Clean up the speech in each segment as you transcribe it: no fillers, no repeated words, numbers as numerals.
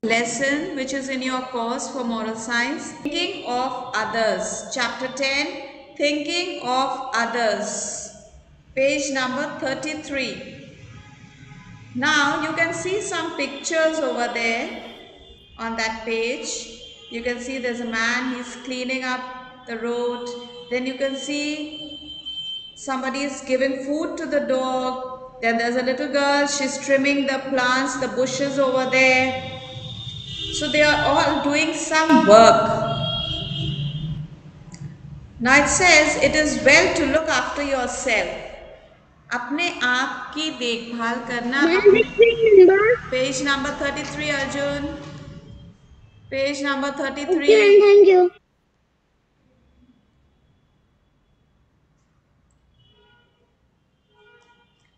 lesson which is in your course for moral science. Thinking of others. Chapter 10. Thinking of others. Page number 33. Now you can see some pictures over there on that page. You can see there's a man, he's cleaning up the road. Then you can see somebody is giving food to the dog. Then there's a little girl, she's trimming the plants, the bushes over there. So they are all doing some work. Now it says it is well to look after yourself. अपने आप की देखभाल करना. Page number 33 Arjun. Page number 33. Okay, thank you.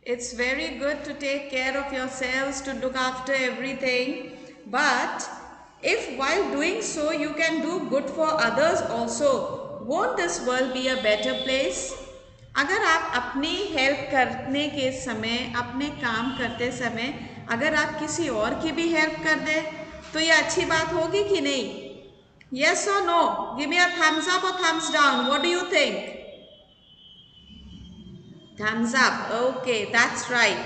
It's very good to take care of yourselves, to look after everything. But if while doing so you can do good for others also, won't this world be a better place? अगर आप अपनी help करने के समय, अपने काम करते समय अगर आप किसी और की भी हेल्प कर दें तो ये अच्छी बात होगी कि नहीं? Yes or no? Give me a thumbs up or thumbs down. What do you think? Thumbs up. Okay, that's right.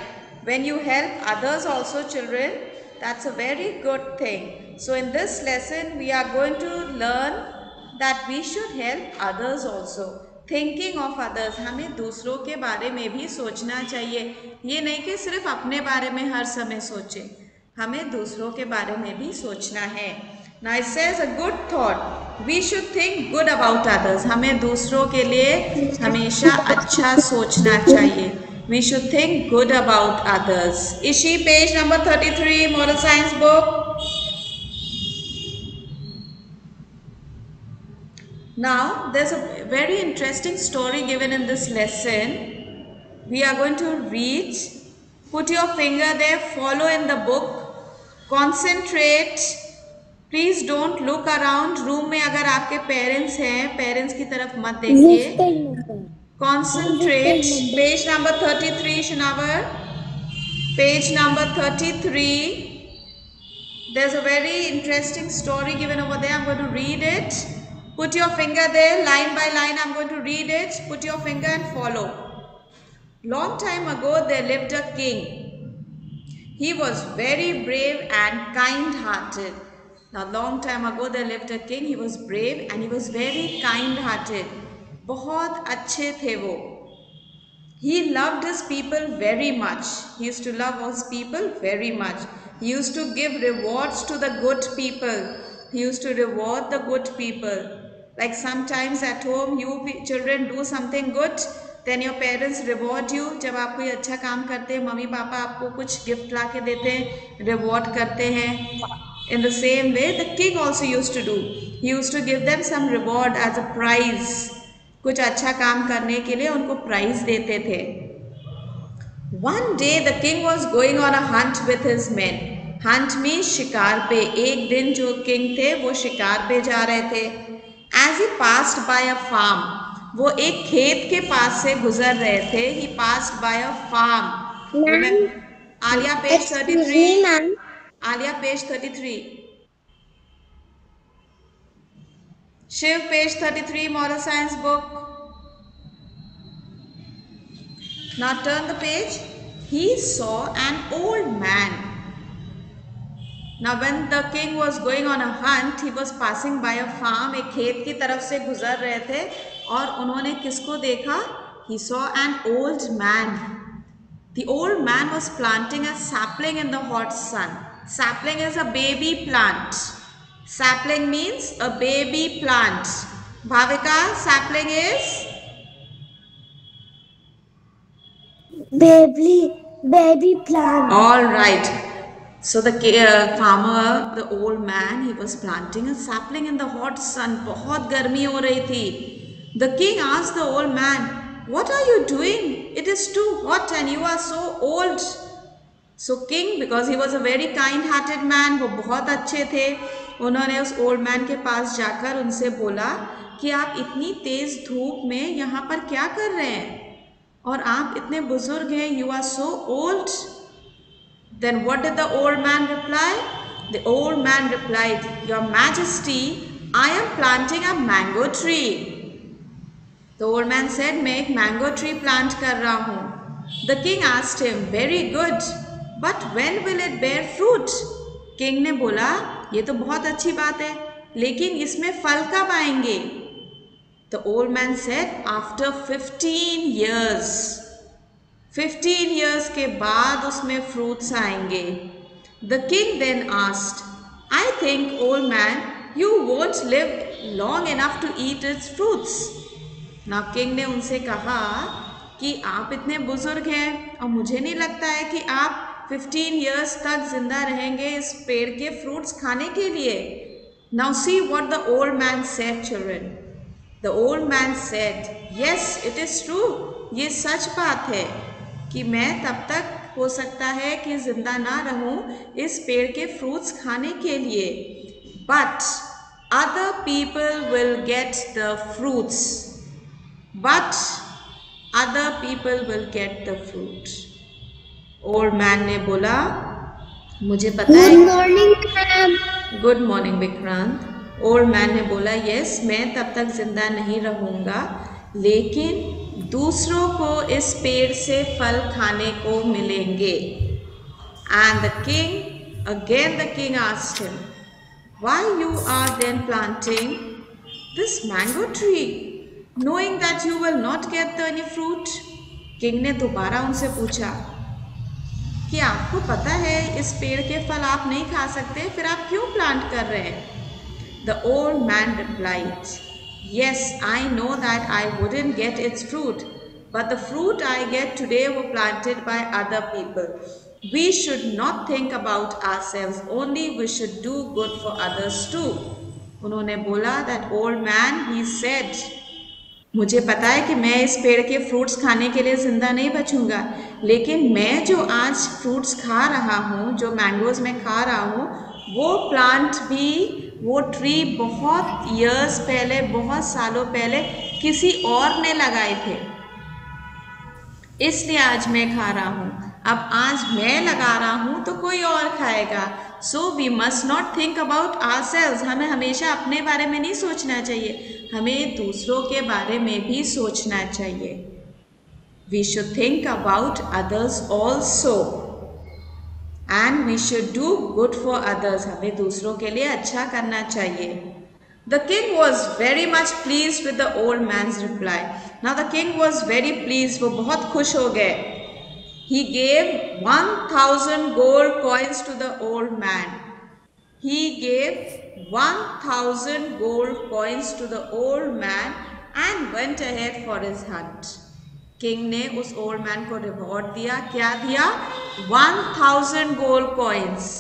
When you help others also, children, that's a very good thing. So in this lesson, we are going to learn that we should help others also. Thinking of others. हमें दूसरों के बारे में भी सोचना चाहिए. ये नहीं कि सिर्फ अपने बारे में हर समय सोचें. हमें दूसरों के बारे में भी सोचना है. Now it says a good thought. We should think good about others. हमें दूसरों के लिए हमेशा अच्छा सोचना चाहिए. We should think good about others. Ishi, page number 33, moral science book. Now there's a very interesting story given in this lesson. We are going to read. Put your finger there, follow in the book. Concentrate. Please don't look around. Room में अगर आपके parents हैं, parents की तरफ मत देखिए. Concentrate. Page number 33 शनावर. Page number 33. There's a very interesting story given over there. I'm going to read it. Put your finger there, line by line. I'm going to read it. Put your finger and follow. Long time ago, there lived a king. He was very brave and kind-hearted. Now, long time ago, there lived a king. He was brave and he was very kind-hearted. बहुत अच्छे थे वो. He loved his people very much. He used to love his people very much. He used to give rewards to the good people. He used to reward the good people. Like sometimes at home, you children do something good, then your parents reward you. जब आप कोई अच्छा काम करते हैं, mummy papa आपको कुछ gift ला के देते हैं, रिवॉर्ड करते हैं. In the same way, the king also used to do. He used to give them some reward as a prize. कुछ अच्छा काम करने के लिए उनको प्राइज देते थे. One day the king was going on a hunt with his men. Hunt means शिकार पे. एक दिन जो king थे वो शिकार पे जा रहे थे. As he passed by a farm, वो एक खेत के पास से गुजर रहे थे. He passed by a farm. Alia page 33. Alia, page 33. Shiv, page 33, moral science book. Now turn the page. He saw an old man. Now when the king was going on a hunt, he was passing by a farm. एक खेत की तरफ से गुजर रहे थे और उन्होंने किसको देखा? He saw an old man. The old man was planting a sapling in the hot sun. Sapling is a baby plant. Sapling means a baby plant. Bhavika, sapling is? Baby plant. All right. So the farmer, the old man, he was planting a sapling in the hot sun. बहुत गर्मी हो रही थी. The king asked the old man, "What are you doing? It is too hot and you are so old." So king, because he was a very kind-hearted man, वो बहुत अच्छे थे, उन्होंने उस ओल्ड मैन के पास जाकर उनसे बोला कि आप इतनी तेज धूप में यहाँ पर क्या कर रहे हैं और आप इतने बुजुर्ग हैं. You are so old. Then what did the old man reply? The old man replied, Your Majesty, I am planting a mango tree. The old man said, मैं एक mango tree plant कर रहा हूँ. The king asked him, Very good, but when will it bear fruit? King ने बोला, ये तो बहुत अच्छी बात है, लेकिन इसमें फल कब आएंगे? The old man said, After 15 years. 15 years के बाद उसमें fruits आएंगे. The king then asked, I think, old man, you won't live long enough to eat its fruits. Now king ने उनसे कहा कि आप इतने बुजुर्ग हैं और मुझे नहीं लगता है कि आप 15 years तक जिंदा रहेंगे इस पेड़ के fruits खाने के लिए. Now see what the old man said, children. The old man said, Yes, it is true. ये सच बात है कि मैं तब तक हो सकता है कि जिंदा ना रहूं इस पेड़ के फ्रूट्स खाने के लिए. But other people will get the fruits. But other people will get the fruit. Old man ने बोला, मुझे पता है. Good morning, ma'am. Good morning, Vikrant. Old man ने बोला, यस, मैं तब तक जिंदा नहीं रहूँगा, लेकिन दूसरों को इस पेड़ से फल खाने को मिलेंगे. And the king asked him, why you are then planting this mango tree, knowing that you will not get any fruit. King ने दोबारा उनसे पूछा कि आपको पता है इस पेड़ के फल आप नहीं खा सकते, फिर आप क्यों प्लांट कर रहे हैं? The old man replied, Yes, I know that I wouldn't get its fruit, but the fruit I get today were planted by other people. We should not think about ourselves, only we should do good for others too. उन्होंने बोला, that old man, he said, मुझे पता है कि मैं इस पेड़ के फ्रूट्स खाने के लिए ज़िंदा नहीं बचूंगा, लेकिन मैं जो आज फ्रूट्स खा रहा हूँ, जो मैंगोज में खा रहा हूँ, वो प्लांट भी, वो ट्री बहुत ईयर्स पहले, बहुत सालों पहले किसी और ने लगाए थे, इसलिए आज मैं खा रहा हूँ. अब आज मैं लगा रहा हूँ तो कोई और खाएगा. So we must not think about ourselves. हमें हमेशा अपने बारे में नहीं सोचना चाहिए, हमें दूसरों के बारे में भी सोचना चाहिए. We should think about others also and we should do good for others. हमें दूसरों के लिए अच्छा करना चाहिए. The king was very much please with the old man's reply. Now the king was very please, वो बहुत खुश हो गए. He gave 1000 gold coins to the old man. He gave 1000 gold coins to the old man and went ahead for his hunt. King ने उस old man को reward दिया. क्या दिया? 1000 gold coins.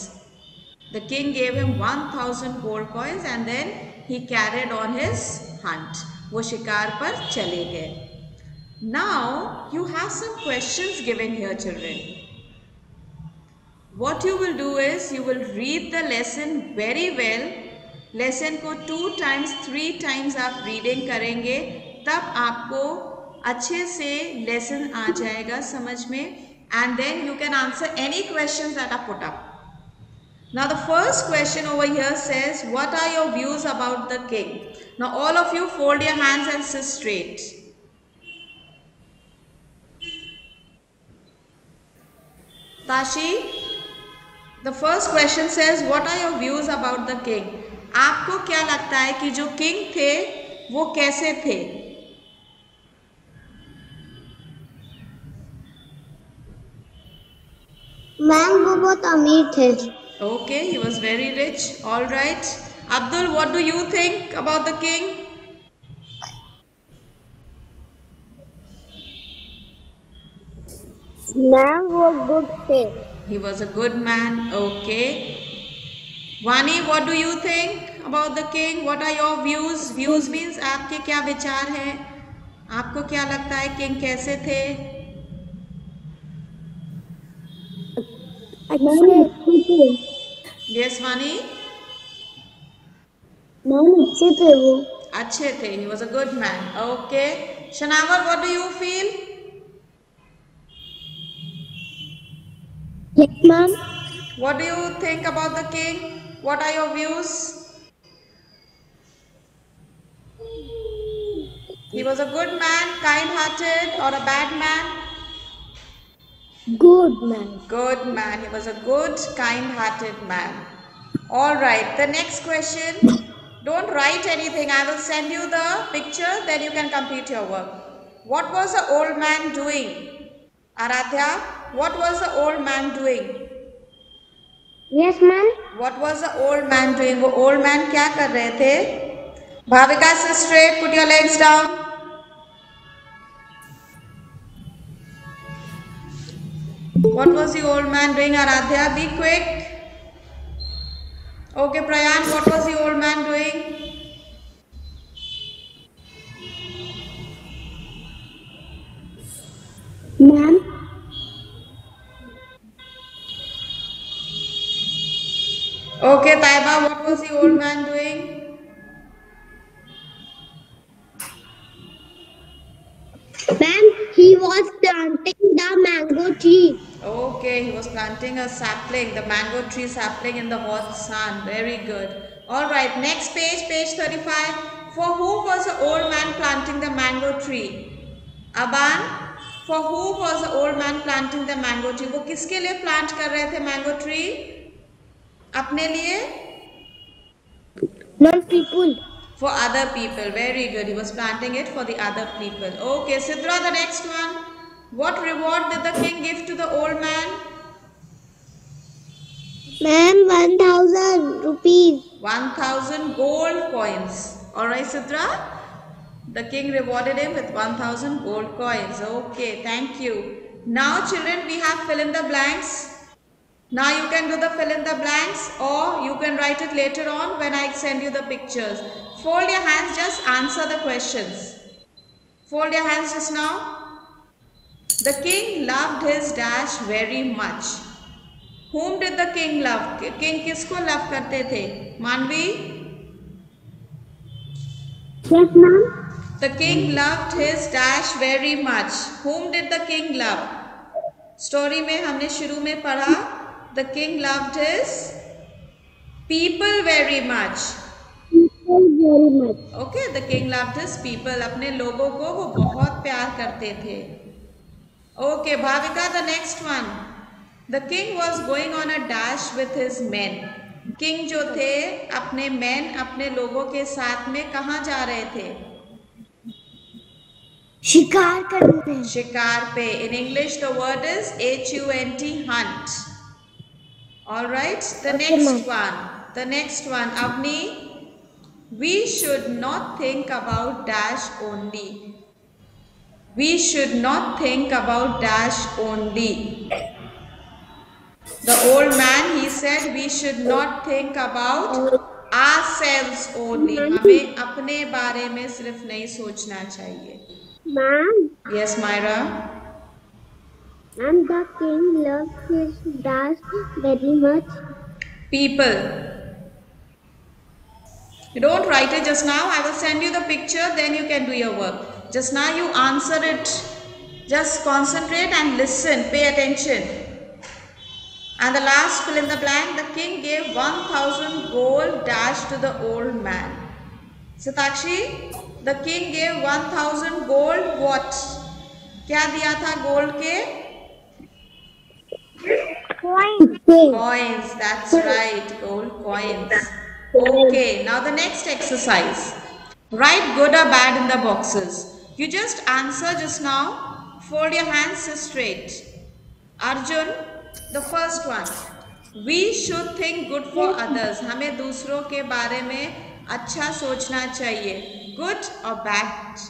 The king gave him 1000 gold coins and then he carried on his hunt. वो शिकार पर चले गए. Now you have some questions given here, children. What you will do is you will read the lesson very well. Lesson को 2 times 3 times आप reading करेंगे, तब आपको अच्छे से लेसन आ जाएगा समझ में. And then you can answer any questions that are put up. Now the first question over here says, what are your views about the king? Now all of you fold your hands and sit straight. Tashi, the first question says, what are your views about the king? आपको क्या लगता है कि जो king थे वो कैसे थे? मैम वो बहुत अमीर थे. Okay, he was very rich. All right. Abdul, what do you think about the king? Ma'am वो गुड थे. He was a good man. Okay. Vani, what do you think about the king? What are your views? Views means आपके क्या विचार हैं? आपको क्या लगता है किंग कैसे थे? अच्छे थे. Yes, Vani. मैम अच्छे थे वो. अच्छे थे. He was a good man. Okay. Shanawar, what do you feel? Yes, ma'am. What do you think about the king? What are your views? He was a good man, kind-hearted, or a bad man? Good man. Good man. He was a good, kind-hearted man. All right. The next question. Don't write anything. I will send you the picture, then you can complete your work. What was the old man doing? Aradhya, what was the old man doing? Yes, ma'am. What was the old man doing? वो old man क्या कर रहे थे? Bhavika, sit straight. Put your legs down. What was the old man doing, Aradhya? Be quick. Okay, Prayan, what was the old man doing? Ma'am. Okay, Taiba, what was the old man doing? Ma'am, he was planting the mango tree. Okay, he was planting a sapling, the mango tree sapling in the hot sun. Very good. All right, next page, page 35. For whom was the old man planting the mango tree? Aban, for whom was the old man planting the mango tree? वो किसके लिए plant कर रहे थे mango tree? अपने लिए? Non-people. For other people. Very good. He was planting it for the other people. Okay, Sidra, the next one. What reward did the king give to the old man? Ma'am, 1,000 rupees. 1,000 gold coins. Alright, Sidra? The king rewarded him with 1,000 gold coins. Okay, thank you. Now, children, we have fill in the blanks. Now you can do the fill in the blanks or you can write it later on when I send you the pictures. Fold your hands, just answer the questions. Fold your hands just now. The king loved his dash very much. Whom did the king love? King किसको love करते थे? मानवी? Yes, ma'am. The king loved his dash very much. Whom did the king love? Story में हमने शुरू में पढ़ा. The king loved his people very much. People very much. Okay, the king loved his people. अपने लोगों को वो बहुत प्यार करते थे. Okay, Bhavika, the next one. The king was going on a dash with his men. King जो थे अपने men, अपने लोगों के साथ में कहाँ जा रहे थे? शिकार करने. शिकार पे. In English, the word is H-U-N-T, hunt. All right. The next one. The next one. Avni, we should not think about dash only. We should not think about dash only. The old man, he said, we should not think about ourselves only. हमें अपने बारे में सिर्फ नहीं सोचना चाहिए. Ma'am. Yes, Myra. And the king loves his dash very much. People. You don't write it just now. I will send you the picture, then you can do your work. Just now you answer it. Just concentrate and listen. Pay attention. And the last fill in the blank. The king gave 1,000 gold dash to the old man. Satakshi, the king gave 1,000 gold what? क्या दिया था gold के? Coins, that's right, gold coins. Okay, now the next exercise. Write good or bad in the boxes. You just answer just now. Fold your hands straight. Arjun, the first one. We should think good for others. हमें दूसरों के बारे में अच्छा सोचना चाहिए. Good or bad?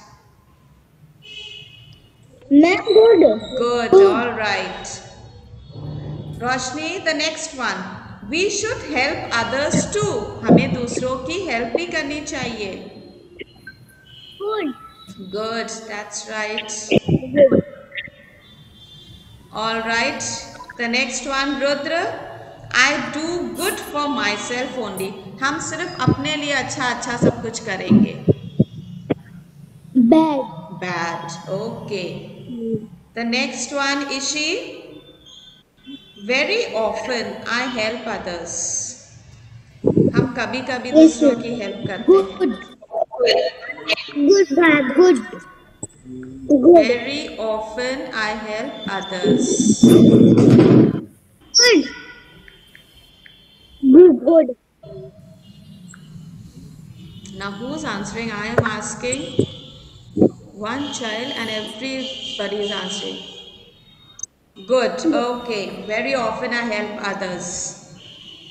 Good. Good, all right. Roshni, the next one. We should help others too. हमें दूसरों की help भी करनी चाहिए. Good. Good, that's right. All right. The next one, Rudra. I do good for myself only. हम सिर्फ अपने लिए अच्छा सब कुछ करेंगे. Bad. Bad. Okay. The next one, Ishi. Very often I help others. हम कभी कभी दूसरों की हेल्प करते हैं. Good. Good, ma'am. Good. Good. Very often I help others. Good. Good. Good. Now who's answering? I am asking one child and everybody is answering. Good. Okay. Very often I help others.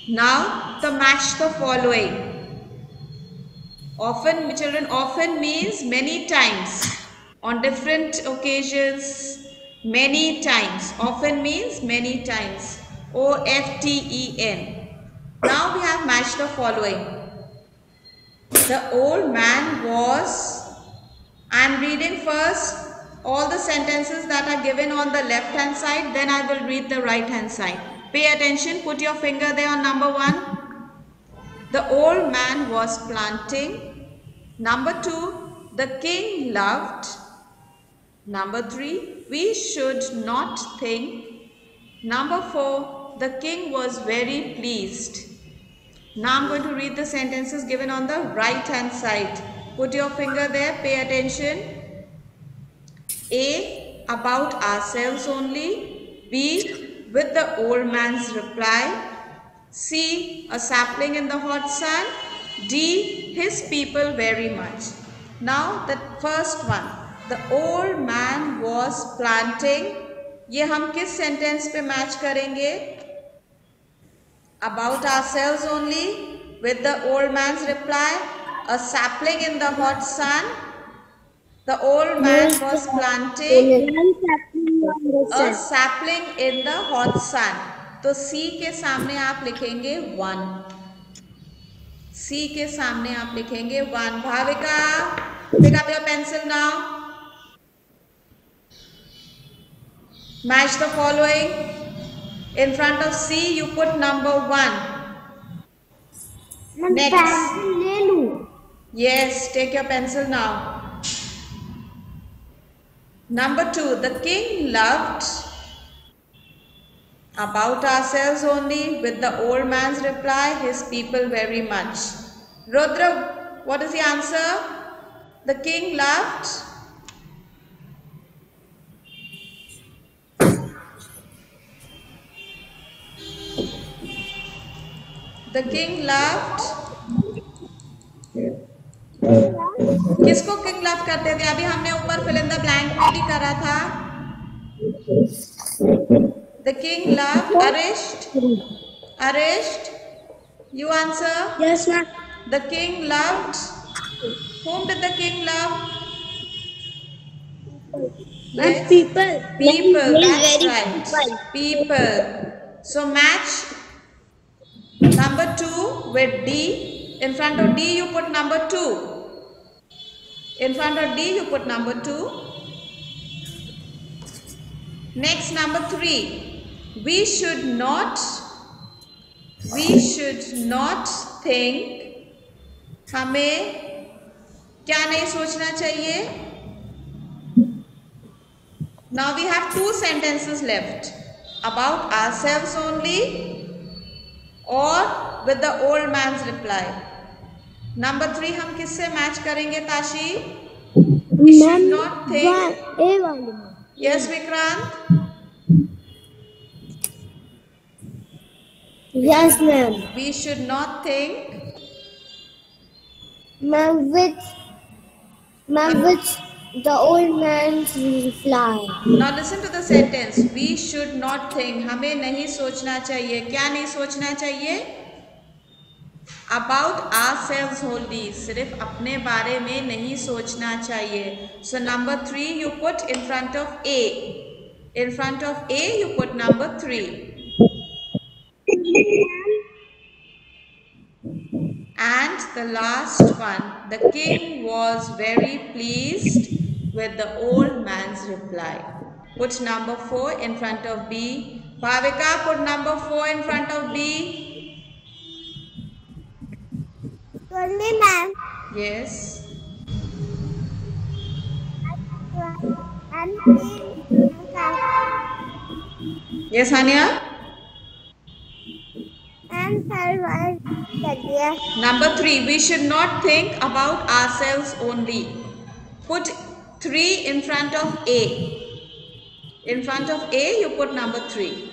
Now the match the following. Often, children, often means many times. On different occasions, many times. Often means many times. OFTEN. Now we have matched the following. The old man was, I am reading first all the sentences that are given on the left hand side, then I will read the right hand side. Pay attention, put your finger there on number 1. The old man was planting. Number 2, the king loved. Number 3, we should not think. Number 4, the king was very pleased. Now I'm going to read the sentences given on the right hand side. Put your finger there, pay attention. A, about ourselves only. B, with the old man's reply. C, a sapling in the hot sun. D, his people very much. Now the first one, the old man was planting. ये हम किस sentence पे match करेंगे? About ourselves only, with the old man's reply, a sapling in the hot sun. The old man was planting a sapling in the hot sun. तो C के सामने आप लिखेंगे 1. C के सामने आप लिखेंगे 1. Bhavika, pick up your pencil now. Match the following. In front of C, you put number 1. Next. Yes, take your pencil now. Number 2, the king loved. About ourselves only, with the old man's reply, his people very much. Rudra, what is the answer? The king loved. The king loved. किसको king love करते थे? अभी हमने ऊपर fill in the blank में भी करा था. The king loved. Arisht, you answer. Yes, ma'am. The king loved. Whom did the king love? Yes. People. That's right. People. So match number 2 with D. In front of D, you put number 2. In front of D, you put number 2. Next, number 3. We should not think. हमें क्या नहीं सोचना चाहिए? Now we have 2 sentences left. About ourselves only or with the old man's reply. Number 3 हम किससे match करेंगे Tashi? We should not think. Yes, Vikrant? Yes, ma'am. We should not think. Ma'am, which the old man's reply. Now listen to the sentence. We should not think. हमें नहीं सोचना चाहिए. क्या नहीं सोचना चाहिए? About ourselves only. सिर्फ अपने बारे में नहीं सोचना चाहिए. So number 3 you put in front of A. In front of A you put number 3. And the last one, the king was very pleased with the old man's reply. Put number 4 in front of B. Bhavika, put number 4 in front of B. Only, ma'am. Yes. Yes, Hania? And Number 3, we should not think about ourselves only. Put 3 in front of A. In front of A, you put number 3.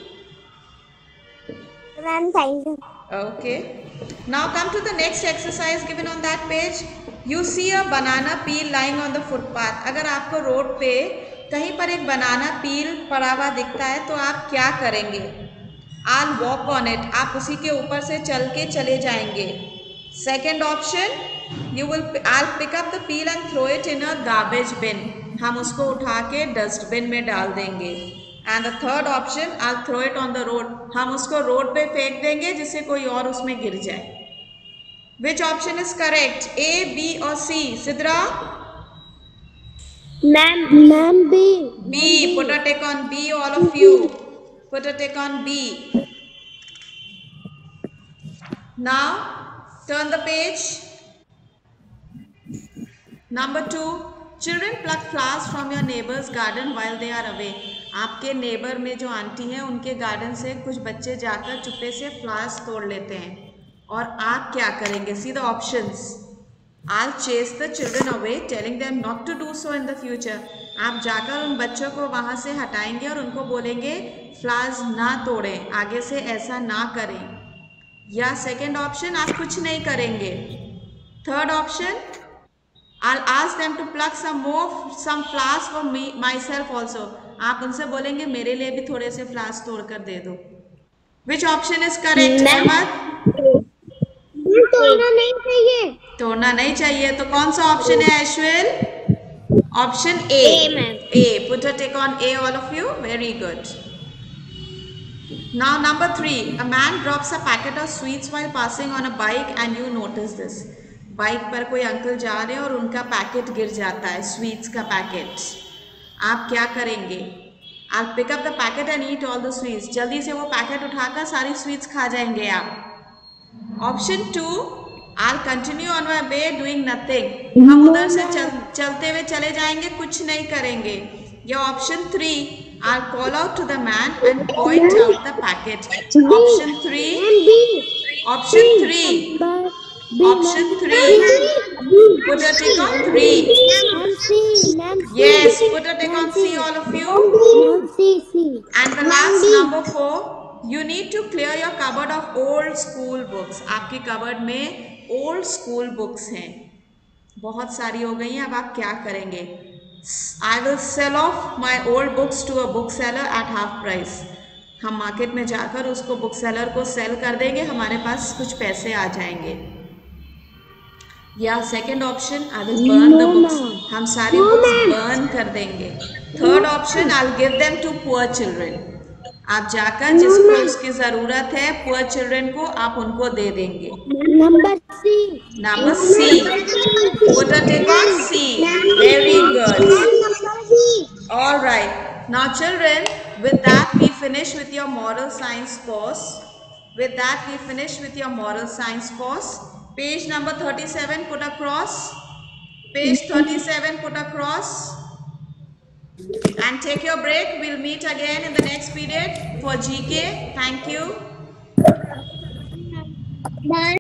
Ma'am, thank you. Okay. Now come to the next exercise given on that page. You see a banana peel lying on the footpath. अगर आपको road पे कहीं पर एक बनाना पील पड़ा हुआ दिखता है तो आप क्या करेंगे? I'll walk on it. आप उसी के ऊपर से चल के चले जाएंगे. Second option, I'll pick up the peel and throw it in a garbage bin. हम उसको उठा के डस्टबिन में डाल देंगे. And the third option, I'll throw it on the road. हम उसको रोड पे फेंक देंगे जिससे कोई और उसमें गिर जाए. Which option is correct? A, B or C? Sidra? Ma'am, B. B. Put a tick on B, all of you. Put a tick on B. Now, turn the page. Number 2. Children pluck flowers from your neighbor's garden while they are away. आपके neighbour में जो aunty हैं उनके garden से कुछ बच्चे जाकर चुप्पे से फ्लावर्स तोड़ लेते हैं और आप क्या करेंगे? See the options. I'll chase the children away, telling them not to do so in the future. आप जाकर उन बच्चों को वहाँ से हटाएंगे और उनको बोलेंगे फ्लावर्स ना तोड़ें, आगे से ऐसा ना करें. या सेकेंड ऑप्शन, आप कुछ नहीं करेंगे. Third option, I'll ask them to pluck some flowers for myself also. आप उनसे बोलेंगे मेरे लिए भी थोड़े से फ्लावर्स तोड़ कर दे दो. Which option is correct? तोड़ना नहीं चाहिए. तोड़ना नहीं चाहिए तो कौन सा ऑप्शन है Aishwarya? Option A. A. Put a tick on A, all of you. Very good. Now number 3. A man drops a packet of sweets while passing on a bike and you notice this. Bike पर कोई uncle जा रहे हैं और उनका packet गिर जाता है, स्वीट्स का पैकेट. आप क्या करेंगे? I'll pick up the packet and eat all the sweets. जल्दी से वो पैकेट उठाकर सारी स्वीट्स खा जाएंगे आप. Option 2, I'll continue on my way doing nothing. हम उधर से चलते हुए चले जाएंगे, कुछ नहीं करेंगे. या option 3, I'll call out to the man and point out the packet. Option 3. Option 3. Option 3. Put a tick on 3. Yes, put a tick on C, all of you. And the last number 4. You need to clear your cupboard of old school books. आपकी cupboard में old school books हैं, बहुत सारी हो गई हैं. अब आप क्या करेंगे? I will sell off my old books to a bookseller at half price. हम मार्केट में जाकर उसको बुक सेलर को सेल कर देंगे, हमारे पास कुछ पैसे आ जाएंगे. या second option, I will burn the books. हम सारी बुक्स बर्न कर देंगे. Third option, I will give them to poor children. आप जाकर जिसको उसकी जरूरत है पुअर चिल्ड्रन को आप उनको दे देंगे. Number C. Put a tick on C. Very good. All right. Now children, with that we finish with your moral science course. Page number 37, put a cross. Page 37, put a cross. And take your break. We'll meet again in the next period for GK. Thank you. Bye.